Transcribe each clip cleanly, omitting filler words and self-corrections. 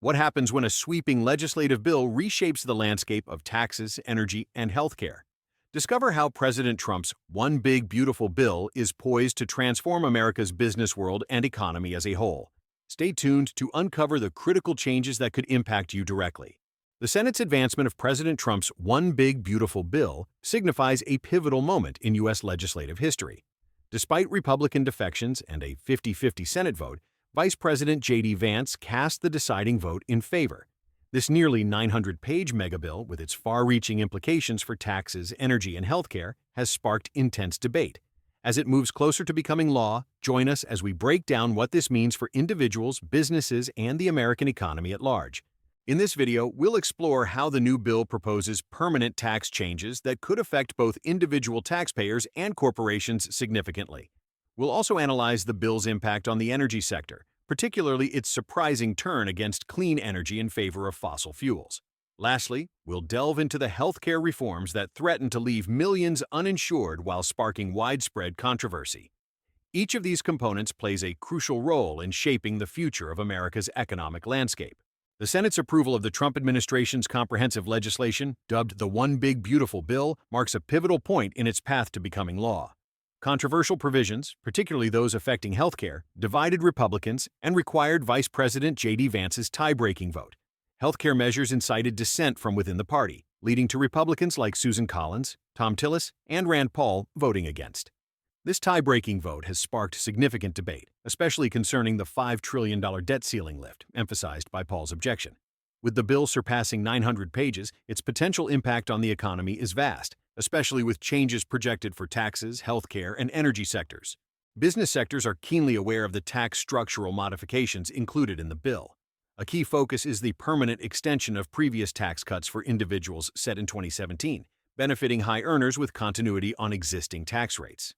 What happens when a sweeping legislative bill reshapes the landscape of taxes, energy, and healthcare? Discover how President Trump's One Big Beautiful Bill is poised to transform America's business world and economy as a whole. Stay tuned to uncover the critical changes that could impact you directly. The Senate's advancement of President Trump's One Big Beautiful Bill signifies a pivotal moment in U.S. legislative history. Despite Republican defections and a 50-50 Senate vote, Vice President J.D. Vance cast the deciding vote in favor. This nearly 900-page megabill, with its far-reaching implications for taxes, energy, and healthcare, has sparked intense debate. As it moves closer to becoming law, join us as we break down what this means for individuals, businesses, and the American economy at large. In this video, we'll explore how the new bill proposes permanent tax changes that could affect both individual taxpayers and corporations significantly. We'll also analyze the bill's impact on the energy sector, particularly its surprising turn against clean energy in favor of fossil fuels. Lastly, we'll delve into the healthcare reforms that threaten to leave millions uninsured while sparking widespread controversy. Each of these components plays a crucial role in shaping the future of America's economic landscape. The Senate's approval of the Trump administration's comprehensive legislation, dubbed the One Big Beautiful Bill, marks a pivotal point in its path to becoming law. Controversial provisions, particularly those affecting healthcare, divided Republicans and required Vice President J.D. Vance's tie-breaking vote. Healthcare measures incited dissent from within the party, leading to Republicans like Susan Collins, Tom Tillis, and Rand Paul voting against. This tie-breaking vote has sparked significant debate, especially concerning the $5 trillion debt ceiling lift, emphasized by Paul's objection. With the bill surpassing 900 pages, its potential impact on the economy is vast, especially with changes projected for taxes, healthcare, and energy sectors. Business sectors are keenly aware of the tax structural modifications included in the bill. A key focus is the permanent extension of previous tax cuts for individuals set in 2017, benefiting high earners with continuity on existing tax rates.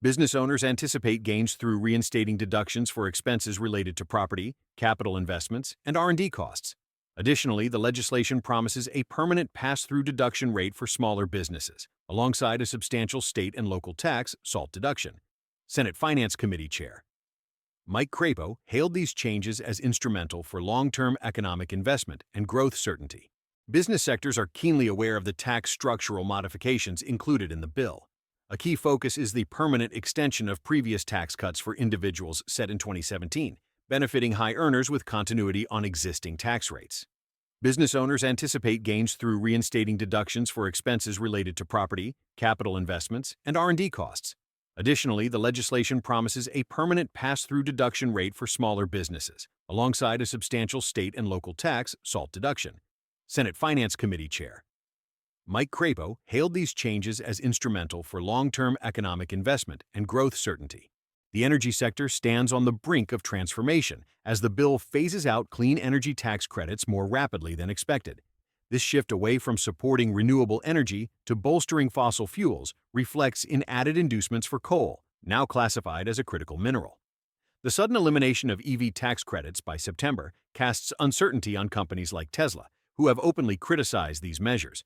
Business owners anticipate gains through reinstating deductions for expenses related to property, capital investments, and R&D costs. Additionally, the legislation promises a permanent pass-through deduction rate for smaller businesses, alongside a substantial state and local tax, SALT deduction. Senate Finance Committee Chair Mike Crapo hailed these changes as instrumental for long-term economic investment and growth certainty. Business sectors are keenly aware of the tax structural modifications included in the bill. A key focus is the permanent extension of previous tax cuts for individuals set in 2017, benefiting high earners with continuity on existing tax rates. Business owners anticipate gains through reinstating deductions for expenses related to property, capital investments, and R&D costs. Additionally, the legislation promises a permanent pass-through deduction rate for smaller businesses, alongside a substantial state and local tax, SALT deduction. Senate Finance Committee Chair Mike Crapo hailed these changes as instrumental for long-term economic investment and growth certainty. The energy sector stands on the brink of transformation as the bill phases out clean energy tax credits more rapidly than expected. This shift away from supporting renewable energy to bolstering fossil fuels reflects in added inducements for coal, now classified as a critical mineral. The sudden elimination of EV tax credits by September casts uncertainty on companies like Tesla, who have openly criticized these measures.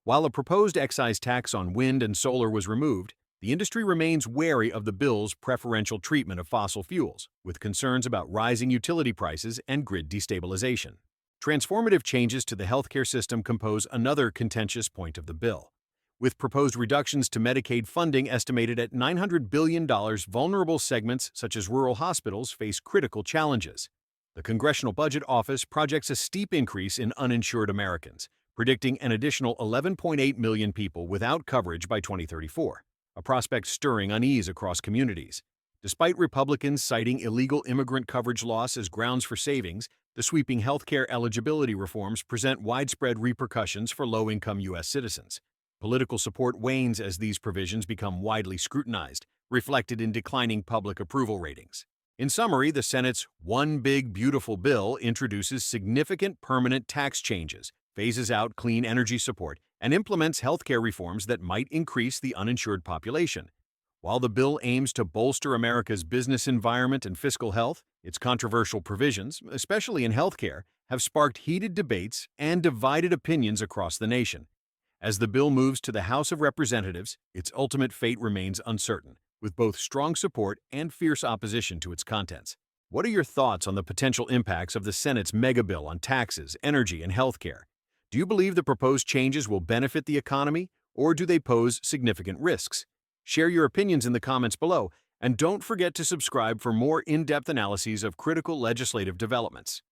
While a proposed excise tax on wind and solar was removed, the industry remains wary of the bill's preferential treatment of fossil fuels, with concerns about rising utility prices and grid destabilization. Transformative changes to the healthcare system compose another contentious point of the bill. With proposed reductions to Medicaid funding estimated at $900 billion, vulnerable segments such as rural hospitals face critical challenges. The Congressional Budget Office projects a steep increase in uninsured Americans, predicting an additional 11.8 million people without coverage by 2034, a prospect stirring unease across communities. Despite Republicans citing illegal immigrant coverage loss as grounds for savings, the sweeping healthcare eligibility reforms present widespread repercussions for low-income U.S. citizens. Political support wanes as these provisions become widely scrutinized, reflected in declining public approval ratings. In summary, the Senate's One Big Beautiful Bill introduces significant permanent tax changes, phases out clean energy support, and implements healthcare reforms that might increase the uninsured population. While the bill aims to bolster America's business environment and fiscal health, its controversial provisions, especially in healthcare, have sparked heated debates and divided opinions across the nation. As the bill moves to the House of Representatives, its ultimate fate remains uncertain, with both strong support and fierce opposition to its contents. What are your thoughts on the potential impacts of the Senate's mega bill on taxes, energy, and healthcare? Do you believe the proposed changes will benefit the economy, or do they pose significant risks? Share your opinions in the comments below, and don't forget to subscribe for more in-depth analyses of critical legislative developments.